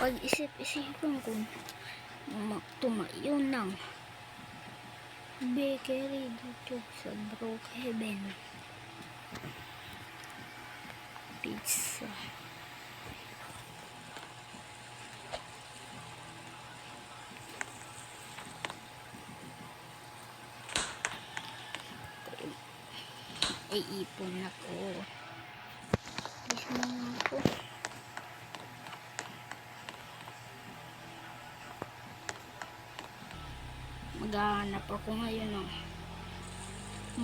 Pag-isip-isipan ko, tumayo ng bakery dito sa Brookhaven. Pizza. Ay, ipon ako. Ipon ako. Maghahanap ako ngayon ng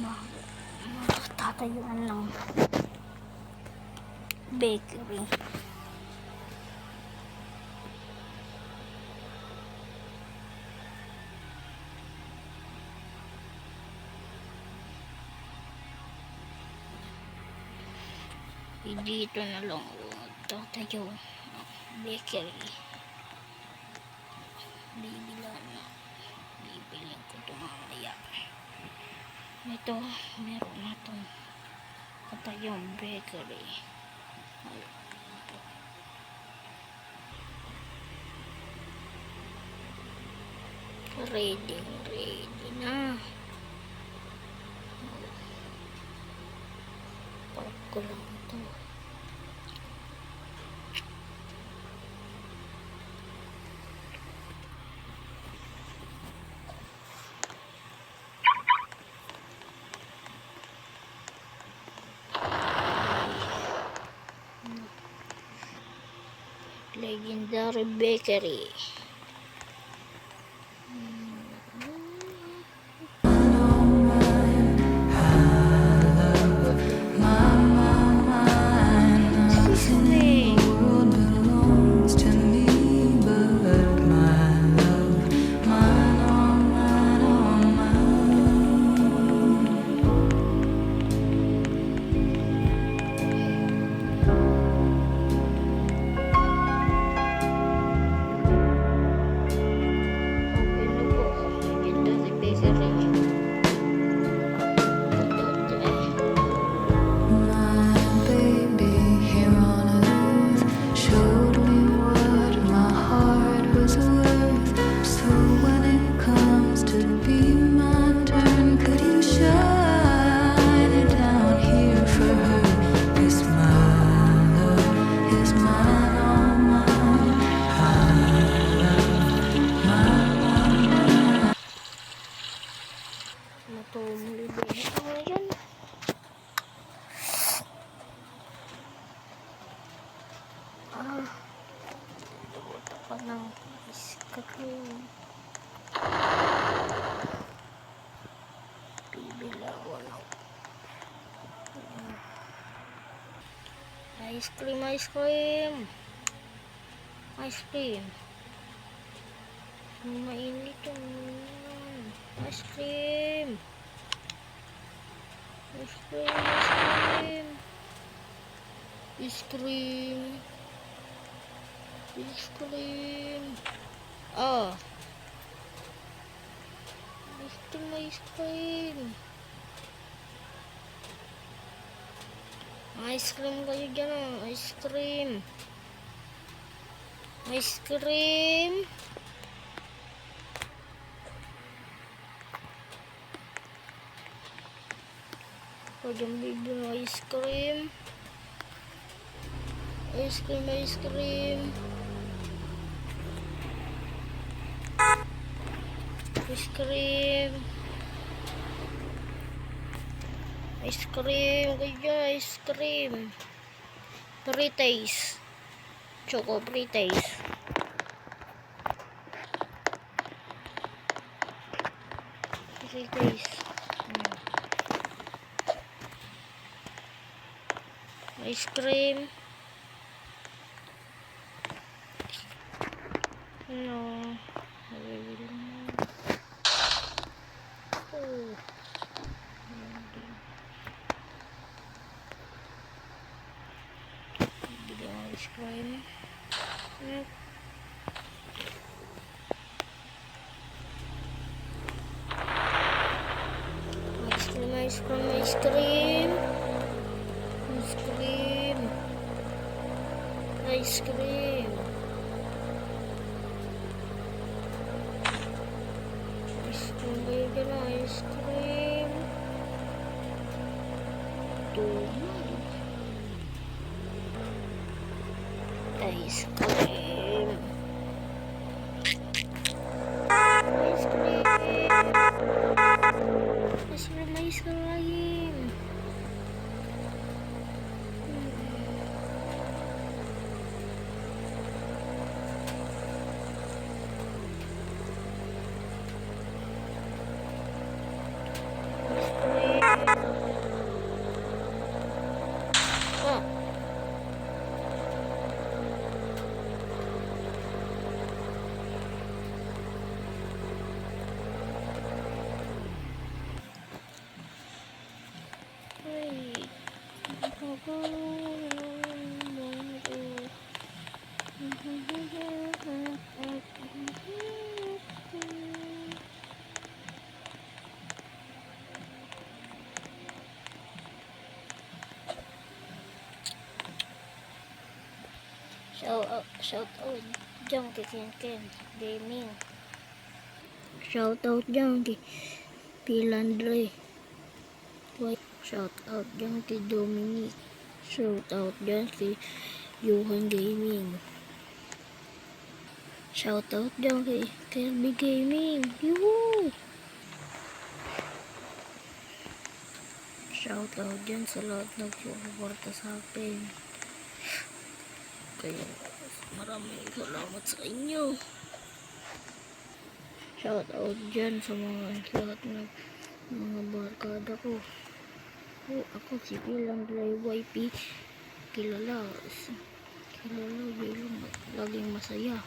matatayuan ng bakery. Dito na lang tatayo ng bakery. Bibiling ko ito mamaya. Ito, meron na itong tatayong bakery. Ready na. Park ko lang ito. Legendary Bakery. Ng ice-cream. Bibili ako ng ice cream. Mainit yung ice cream. Oh. Ice cream kayo dyan, oh. Ice cream. Pwede yung bibili ng ice cream. Ice cream. Pre-taste. Choco pre-taste. Ice cream. No. Ice cream. Ice cream. Ano kayo dyan? Ice cream. Tumal. Ice cream. Ice cream. Ice cream, ice cream. Ice cream. Ah. Wait. Shout out dyan kay Ken Gaming. Shout out dyan kay Pilandre. Shout out dyan kay Dominic. Shout out dyan kay Johan Gaming. Shout out dyan kay Kirby Gaming. Yuhu! Shout out dyan sa lahat nagsusuporta sa akin. Kaya maraming salamat sa inyo. Shout out dyan sa mga lahat ng mga barkada ko. Ako si Pilandre YP. Kilala bilang laging masaya.